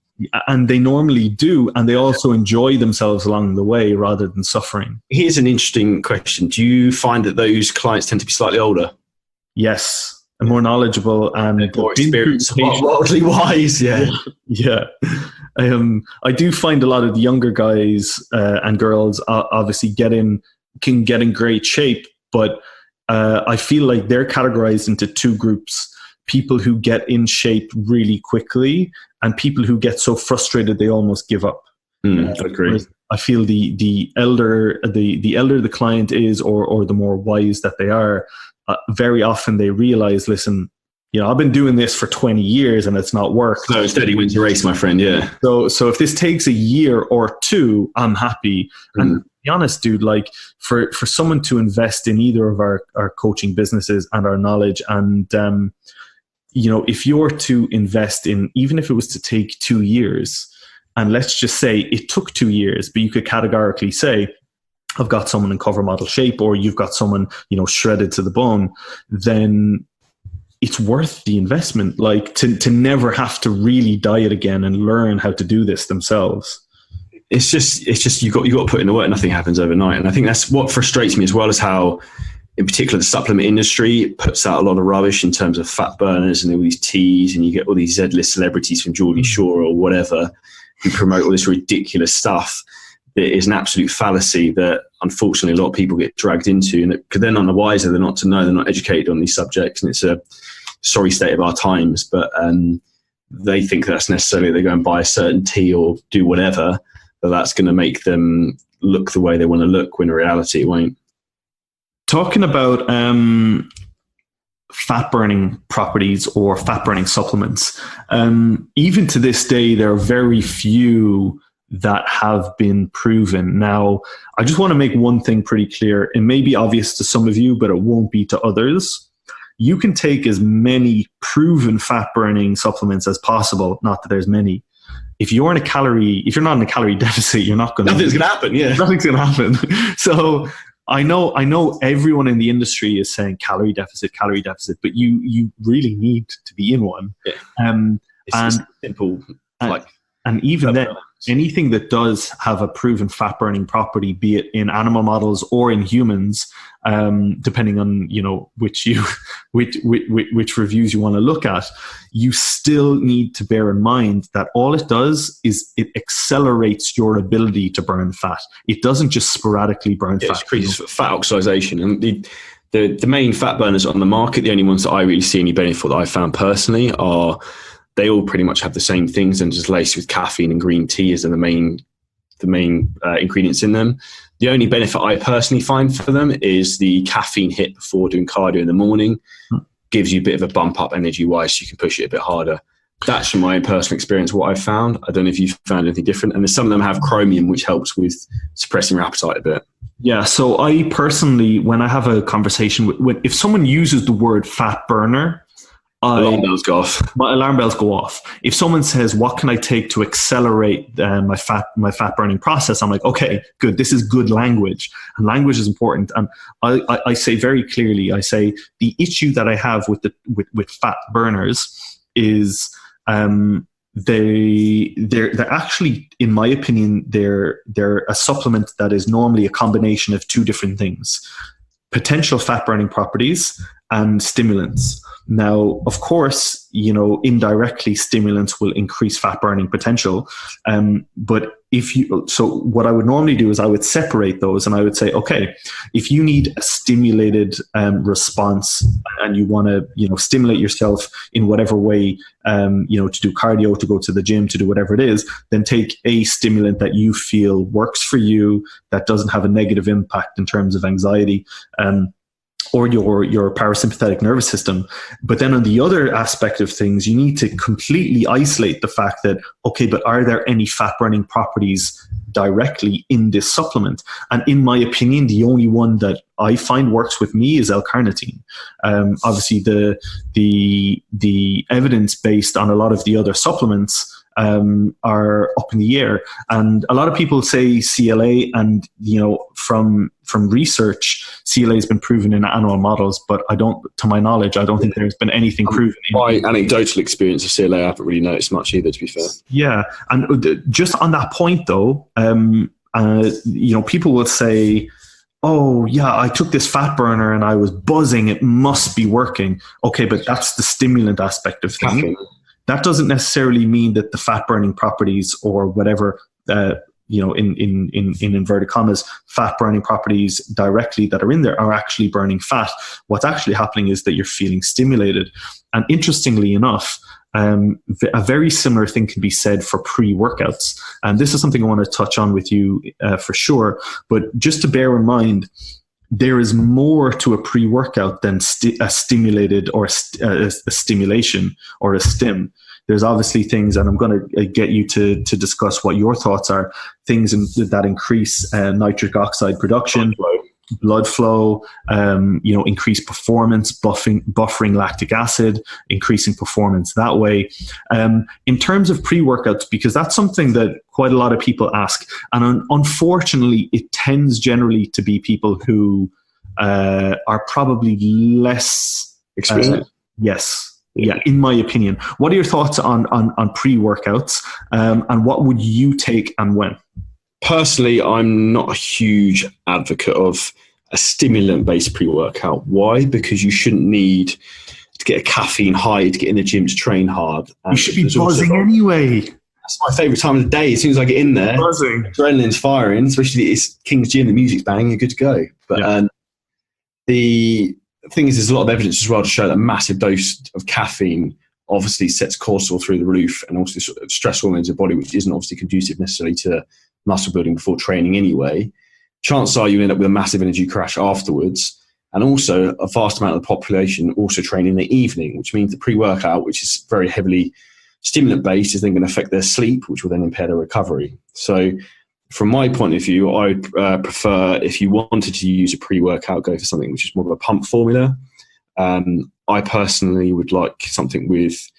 And they normally do, and they also enjoy themselves along the way rather than suffering. Here's an interesting question. Do you find that those clients tend to be slightly older? Yes, and more knowledgeable and more experienced, worldly wise. Yeah. I do find a lot of the younger guys and girls obviously can get in great shape, but I feel like they're categorized into two groups: people who get in shape really quickly, and people who get so frustrated they almost give up. I agree. I feel the elder the client is, or the more wise that they are, very often they realize, listen, I've been doing this for 20 years and it's not worked. No, steady wins the race, my friend. Yeah. So if this takes a year or two, I'm happy. And to be honest, dude, like for someone to invest in either of our coaching businesses and our knowledge, and if you're to invest in, even if it was to take 2 years, and let's just say it took 2 years, but you could categorically say, I've got someone in cover model shape, or you've got someone, shredded to the bone, then it's worth the investment, like to never have to really diet again and learn how to do this themselves. It's just you got to put in the work. Nothing happens overnight, and I think that's what frustrates me, as well as how, in particular, the supplement industry puts out a lot of rubbish in terms of fat burners and all these teas, and you get all these Z-list celebrities from Geordie Shore or whatever who promote all this ridiculous stuff that is an absolute fallacy that unfortunately a lot of people get dragged into, and because they're none the wiser, they're not to know, they're not educated on these subjects, and it's a sorry state of our times. But they think that's necessarily, they go and buy a certain tea or do whatever, that's going to make them look the way they want to look, when in reality it won't. Talking about fat burning properties or fat burning supplements, even to this day, there are very few that have been proven. Now, I just want to make one thing pretty clear. It may be obvious to some of you, but it won't be to others. You can take as many proven fat burning supplements as possible. Not that there's many. If you're not in a calorie deficit, you're not going to. Nothing's going to happen. Yeah, nothing's going to happen. So I know everyone in the industry is saying calorie deficit, but you really need to be in one. Yeah. It's simple. And even then, anything that does have a proven fat burning property, be it in animal models or in humans, depending on which reviews you want to look at, you still need to bear in mind that all it does is it accelerates your ability to burn fat. It doesn't just sporadically burn fat. It increases fat oxidation, and the main fat burners on the market, the only ones that I really see any benefit that I found personally are, they all pretty much have the same things and just laced with caffeine and green tea as the main ingredients in them. The only benefit I personally find for them is the caffeine hit before doing cardio in the morning. Gives you a bit of a bump up energy-wise, so you can push it a bit harder. That's from my own personal experience what I've found. I don't know if you've found anything different. And some of them have chromium, which helps with suppressing your appetite a bit. Yeah, so I personally, when I have a conversation if someone uses the word fat burner, alarm bells go off. My alarm bells go off. If someone says, "What can I take to accelerate my fat burning process?" I'm like, "Okay, good. This is good language, and language is important." And I say very clearly, I say the issue that I have with fat burners is they're actually, in my opinion, they're a supplement that is normally a combination of two different things: potential fat burning properties and stimulants. Now, of course, indirectly stimulants will increase fat burning potential. But what I would normally do is I would separate those, and I would say, okay, if you need a stimulated response and you want to, stimulate yourself in whatever way, to do cardio, to go to the gym, to do whatever it is, then take a stimulant that you feel works for you, that doesn't have a negative impact in terms of anxiety, or your parasympathetic nervous system. But then on the other aspect of things, you need to completely isolate the fact that, okay, but are there any fat burning properties directly in this supplement? And in my opinion, the only one that I find works with me is L-carnitine. Obviously, the evidence based on a lot of the other supplements are up in the air, and a lot of people say CLA, and from research, CLA has been proven in animal models, but to my knowledge, I don't think there's been anything proven. My anecdotal experience of CLA, I haven't really noticed much either, to be fair. Yeah, and just on that point though, people will say, "Oh yeah, I took this fat burner and I was buzzing, it must be working." Okay, but that's the stimulant aspect of things. Caffeine. That doesn't necessarily mean that the fat burning properties or whatever, in inverted commas, fat burning properties directly that are in there are actually burning fat. What's actually happening is that you're feeling stimulated. And interestingly enough, a very similar thing can be said for pre-workouts. And this is something I want to touch on with you for sure. But just to bear in mind, there is more to a pre-workout than a stimulated or a stimulation or a stim. There's obviously things, and I'm going to get you to discuss what your thoughts are, things that increase nitric oxide production, blood flow, increase performance, buffering lactic acid, increasing performance that way. In terms of pre-workouts, because that's something that quite a lot of people ask, and unfortunately, it tends generally to be people who are probably less experienced. Yes. Yeah, in my opinion. What are your thoughts on pre-workouts, and what would you take and when? Personally, I'm not a huge advocate of a stimulant-based pre-workout. Why? Because you shouldn't need to get a caffeine high to get in the gym to train hard. And you should be buzzing anyway. That's my favourite time of the day. As soon as I get in there, buzzing. Adrenaline's firing, especially it's King's Gym, the music's banging, you're good to go. But the thing is, there's a lot of evidence as well to show that a massive dose of caffeine obviously sets cortisol through the roof, and also sort of stress hormones in the body, which isn't obviously conducive necessarily to muscle building before training anyway. Chances are you end up with a massive energy crash afterwards. And also a vast amount of the population also train in the evening, which means the pre-workout, which is very heavily stimulant-based, is then going to affect their sleep, which will then impair their recovery. So from my point of view, I would prefer, if you wanted to use a pre-workout, go for something which is more of a pump formula. I personally would like something with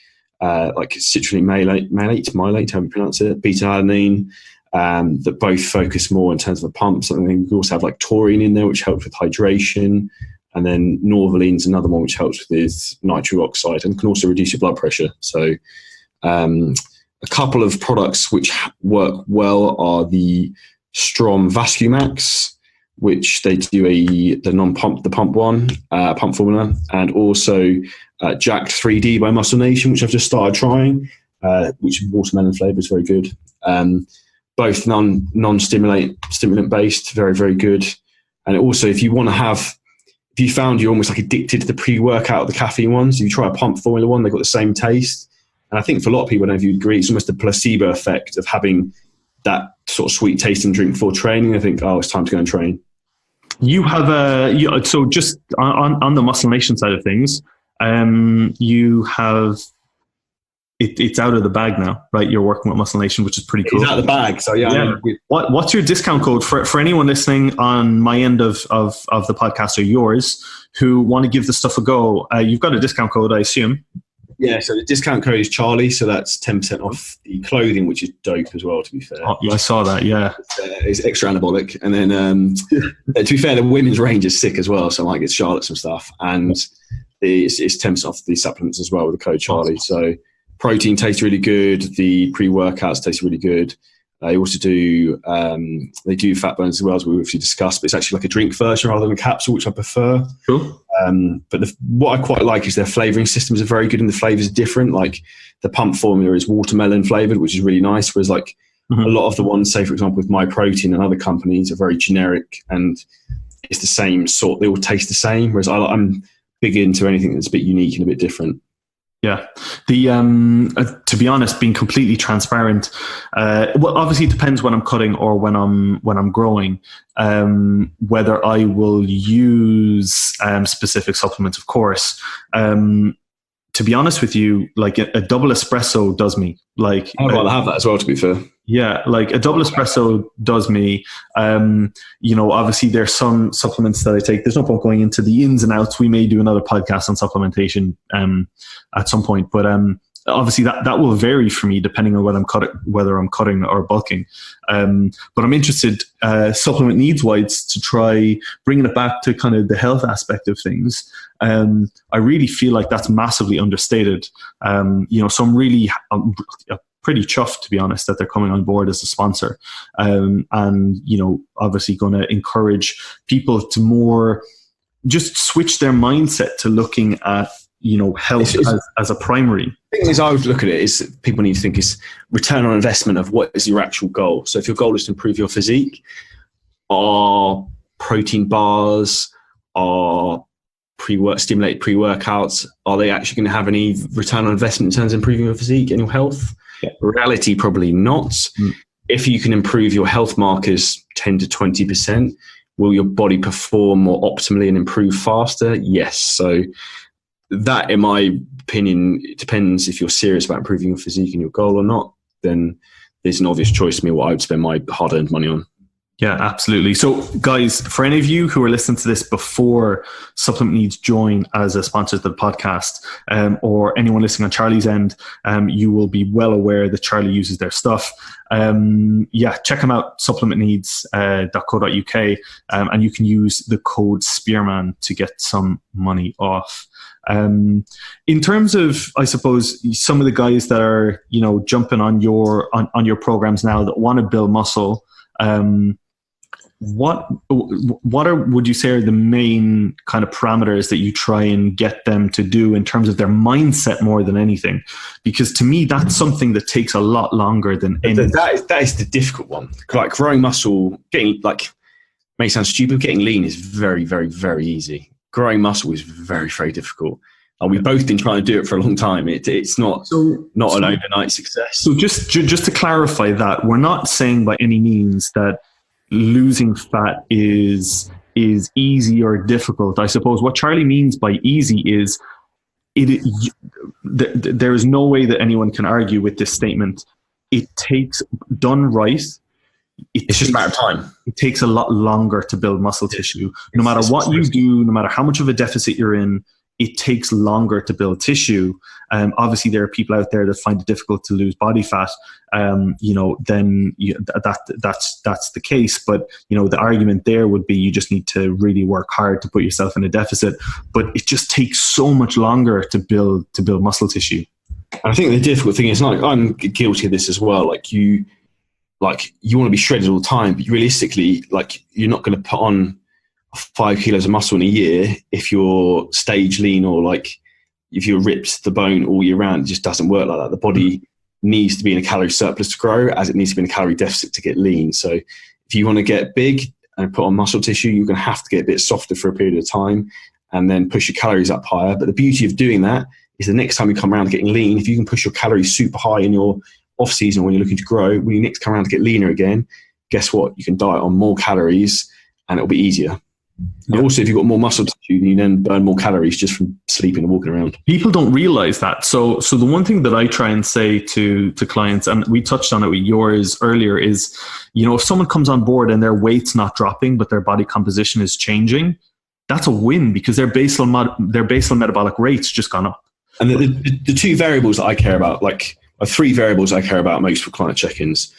like citrulline malate, how you pronounce it, beta-alanine, that both focus more in terms of the pump. Something we also have like taurine in there, which helps with hydration, and then norvaline's another one which helps with nitric oxide and can also reduce your blood pressure. So a couple of products which work well are the Strom Vascumax, which they do the pump formula, and also Jacked 3D by Muscle Nation, which I've just started trying, which watermelon flavour is very good. Both non-stimulant based, very, very good. And also, if you found you're almost like addicted to the pre-workout, the caffeine ones, you try a pump formula one, they've got the same taste. And I think for a lot of people, I don't know if you agree, it's almost a placebo effect of having that sort of sweet tasting drink before training. I think, it's time to go and train. You have so just on the Muscle Nation side of things, you have it's out of the bag now, right? You're working with Muscle Nation, which is pretty cool. It's out of the bag, so yeah. What's your discount code for anyone listening on my end of the podcast or yours who want to give the stuff a go? You've got a discount code, I assume. Yeah, so the discount code is Charlie, so that's 10% off the clothing, which is dope as well, to be fair. Oh, yeah, I saw that, yeah. It's extra anabolic. And then, to be fair, the women's range is sick as well, so I might get Charlotte some stuff. And it's 10% off the supplements as well with the code Charlie. So protein tastes really good. The pre-workouts taste really good. They also do fat burns as well, as we obviously discussed, but it's actually like a drink version rather than a capsule, which I prefer. Cool. But what I quite like is their flavouring systems are very good and the flavours are different. Like the pump formula is watermelon flavoured, which is really nice, whereas like a lot of the ones, say for example with My Protein and other companies, are very generic and it's the same sort. They all taste the same, whereas I'm big into anything that's a bit unique and a bit different. Yeah. To be honest, being completely transparent, well, obviously it depends when I'm cutting or when I'm growing, whether I will use specific supplements, of course. To be honest with you, like a double espresso does me. Like I'd rather have that as well, to be fair. Yeah, like a double espresso does me. Obviously there's some supplements that I take. There's no point going into the ins and outs. We may do another podcast on supplementation at some point, but obviously that will vary for me depending on whether I'm cutting or bulking. But I'm interested, supplement needs wise, to try bringing it back to kind of the health aspect of things. I really feel like that's massively understated. So I'm really pretty chuffed, to be honest, that they're coming on board as a sponsor. And obviously going to encourage people to more just switch their mindset to looking at, health as a primary. The thing is, I would look at it is people need to think is return on investment of what is your actual goal. So if your goal is to improve your physique, are protein bars, are stimulated pre-workouts, are they actually going to have any return on investment in terms of improving your physique and your health? Yeah. Reality, probably not. If you can improve your health markers 10 to 20%, Will your body perform more optimally and improve faster? Yes. So that, in my opinion, it depends if you're serious about improving your physique and your goal or not. Then there's an obvious choice to me what I would spend my hard-earned money on. Yeah, absolutely. So guys, for any of you who are listening to this before Supplement Needs join as a sponsor to the podcast, or anyone listening on Charlie's end, you will be well aware that Charlie uses their stuff. Check them out, supplementneeds.co.uk, and you can use the code Spearman to get some money off. In terms of, I suppose, some of the guys that are, jumping on your programs now that want to build muscle, what would you say are the main kind of parameters that you try and get them to do in terms of their mindset more than anything? Because to me, that's something that takes a lot longer than anything. That is the difficult one. Like growing muscle, may sound stupid, getting lean is very, very, very easy. Growing muscle is very, very difficult. And we've both been trying to do it for a long time. It's not an overnight success. So just to clarify that, we're not saying by any means that losing fat is easy or difficult. I suppose what Charlie means by easy is there is no way that anyone can argue with this statement. It takes, done right, it's just a matter of time. It takes a lot longer to build muscle tissue. No matter what you do, no matter how much of a deficit you're in, it takes longer to build tissue. Obviously, there are people out there that find it difficult to lose body fat. That's the case. But the argument there would be you just need to really work hard to put yourself in a deficit. But it just takes so much longer to build muscle tissue. I think the difficult thing is, I'm guilty of this as well. You want to be shredded all the time, but realistically, you're not going to put on 5 kilos of muscle in a year if you're stage lean or if you're ripped to the bone all year round. It just doesn't work like that. The body needs to be in a calorie surplus to grow, as it needs to be in a calorie deficit to get lean. So if you want to get big and put on muscle tissue, you're going to have to get a bit softer for a period of time and then push your calories up higher. But the beauty of doing that is the next time you come around to getting lean, if you can push your calories super high in your off season when you're looking to grow, when you next come around to get leaner again, guess what? You can diet on more calories and it'll be easier. And also, if you've got more muscle tissue, you then burn more calories just from sleeping and walking around. People don't realize that. So the one thing that I try and say to clients, and we touched on it with yours earlier, is, if someone comes on board and their weight's not dropping, but their body composition is changing, that's a win because their basal metabolic rate's just gone up. And the two variables that I care about, three variables I care about most for client check-ins,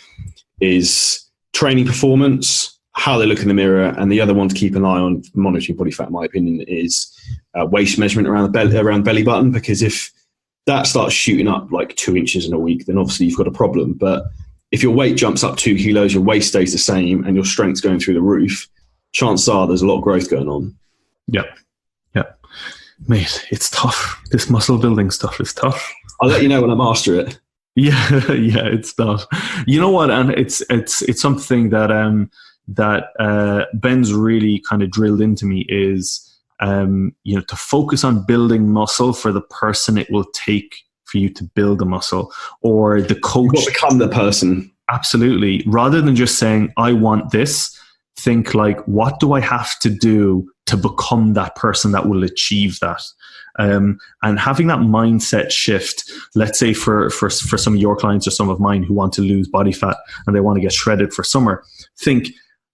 is training performance, how they look in the mirror, and the other one to keep an eye on monitoring body fat, in my opinion, is waist measurement around the belly button. Because if that starts shooting up 2 inches in a week, then obviously you've got a problem. But if your weight jumps up 2 kilos, your waist stays the same, and your strength's going through the roof, chances are there's a lot of growth going on. Yeah. Mate, it's tough. This muscle building stuff is tough. I'll let you know when I master it. Yeah, it's tough. You know what? And it's something that Ben's really kind of drilled into me is, to focus on building muscle for the person it will take for you to build the muscle, or the coach. You've got to become the person. Absolutely. Rather than just saying, I want this, think what do I have to do to become that person that will achieve that? And having that mindset shift, let's say for some of your clients or some of mine who want to lose body fat and they want to get shredded for summer, think,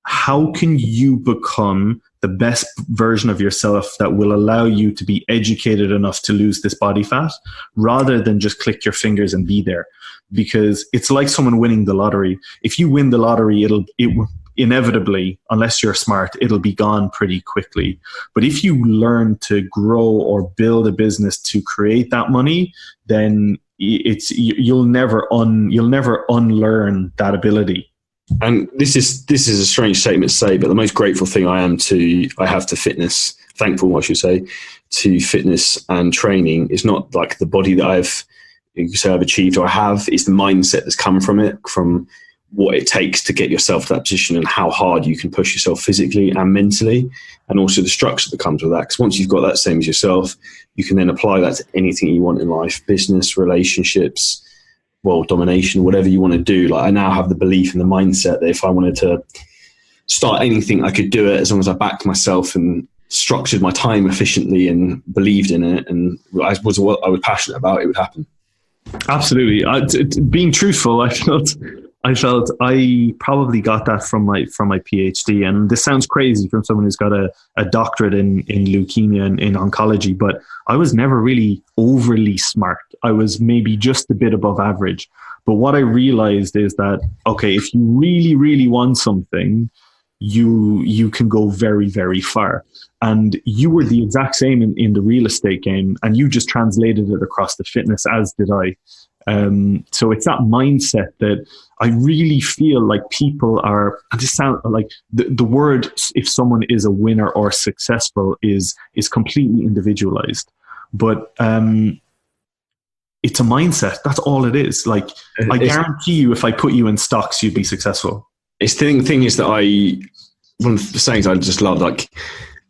how can you become the best version of yourself that will allow you to be educated enough to lose this body fat, rather than just click your fingers and be there? Because it's like someone winning the lottery. If you win the lottery, it inevitably, unless you're smart, it'll be gone pretty quickly. But if you learn to grow or build a business to create that money, then you'll never unlearn that ability. And this is a strange statement to say, but the most grateful thing I have to fitness, thankful I should say, to fitness and training is not the body that I've achieved or I have. It's the mindset that's come from it, from what it takes to get yourself to that position and how hard you can push yourself physically and mentally, and also the structure that comes with that. Because once you've got that same as yourself, you can then apply that to anything you want in life, business, relationships, world domination, whatever you want to do. I now have the belief and the mindset that if I wanted to start anything, I could do it as long as I backed myself and structured my time efficiently and believed in it, and I was what I was passionate about, it would happen. Absolutely. Being truthful, I felt I probably got that from my PhD, and this sounds crazy from someone who's got a doctorate in leukemia and in oncology, but I was never really overly smart. I was maybe just a bit above average. But what I realized is that, okay, if you really, really want something, you can go very, very far. And you were the exact same in the real estate game, and you just translated it across the fitness, as did I. So it's that mindset that I really feel like people are, and this sound like the word, if someone is a winner or successful is completely individualized. But it's a mindset. That's all it is. Like, I guarantee you, if I put you in stocks, you'd be successful. It's the thing is that one of the sayings I just love, like,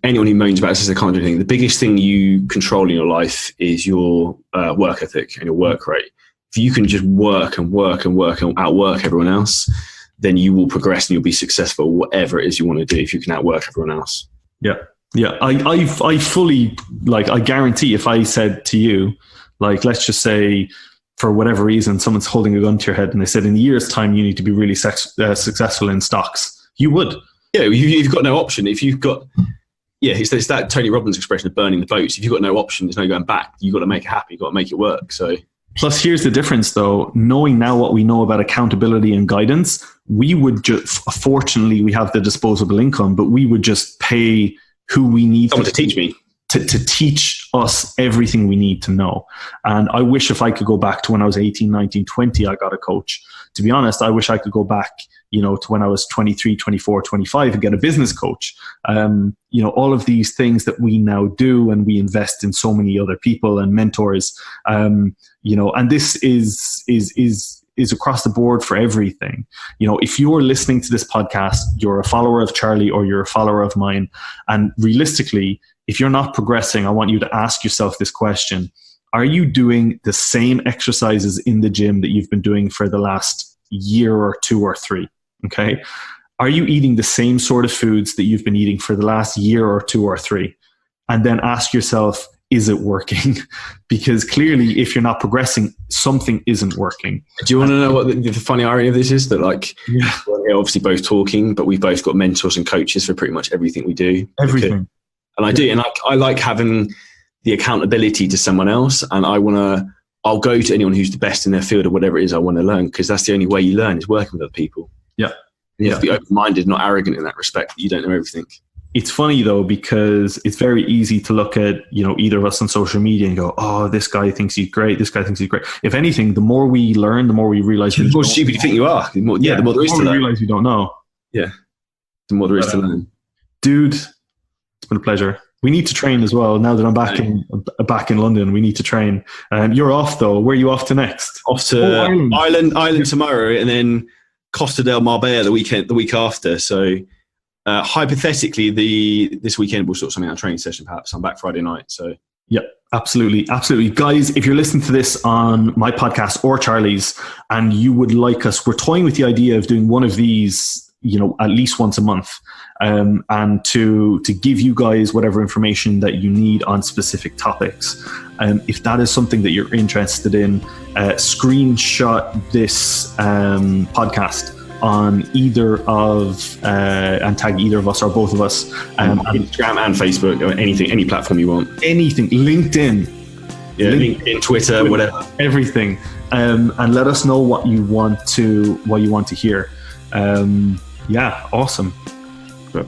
anyone who moans about it says they can't do anything. The biggest thing you control in your life is your work ethic and your work rate. If you can just work and work and work and outwork everyone else, then you will progress and you'll be successful, whatever it is you want to do, if you can outwork everyone else. Yeah. Yeah. I fully, like, I guarantee if I said to you, like, let's just say for whatever reason, someone's holding a gun to your head and they said in a year's time, you need to be really successful in stocks, you would. Yeah. You've got no option. If you've got, it's that Tony Robbins expression of burning the boats. If you've got no option, there's no going back. You've got to make it happen. You've got to make it work. So, plus, here's the difference, though. Knowing now what we know about accountability and guidance, we would just, fortunately, we have the disposable income, but we would just pay who we need someone to teach me. To teach us everything we need to know. And I wish if I could go back to when I was 18, 19, 20, I got a coach. To be honest, I wish I could go back, to when I was 23, 24, 25 and get a business coach. All of these things that we now do, and we invest in so many other people and mentors, and this is across the board for everything. If you're listening to this podcast, you're a follower of Charlie or you're a follower of mine. And realistically, if you're not progressing, I want you to ask yourself this question. Are you doing the same exercises in the gym that you've been doing for the last year or 2 or 3? Okay. Are you eating the same sort of foods that you've been eating for the last year or 2 or 3? And then ask yourself, is it working? Because clearly, if you're not progressing, something isn't working. Do you want to know what the funny irony of this is? That, like, we're obviously both talking, but we've both got mentors and coaches for pretty much everything we do. Everything. And I do. And I like having the accountability to someone else. And I'll go to anyone who's the best in their field or whatever it is I want to learn, because that's the only way you learn, is working with other people. Yeah. And you have to be open-minded, not arrogant in that respect, that you don't know everything. It's funny, though, because it's very easy to look at, either of us on social media and go, oh, this guy thinks he's great. This guy thinks he's great. If anything, the more we learn, the more we realize. The more stupid you think you are. The more there is to learn. We realize we don't know. Yeah. The more there is to learn. Dude, it's been a pleasure. We need to train as well. Now that I'm back in London, we need to train. You're off, though. Where are you off to next? Off to Ireland tomorrow, and then Costa del Marbella the week after. So hypothetically, this weekend we'll sort something out, a training session perhaps. I'm back Friday night. So yeah, absolutely. Guys, if you're listening to this on my podcast or Charlie's and you would like us, we're toying with the idea of doing one of these, at least once a month. And to give you guys whatever information that you need on specific topics. If that is something that you're interested in, screenshot this podcast on either of and tag either of us or both of us. Instagram and Facebook, or anything, any platform you want. Anything. LinkedIn. Yeah, LinkedIn, Twitter, whatever. Everything. And let us know what you want to hear. Yeah, awesome. But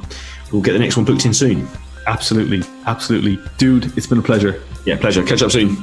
we'll get the next one booked in soon. Absolutely. Dude, it's been a pleasure. Yeah, pleasure. Catch up soon.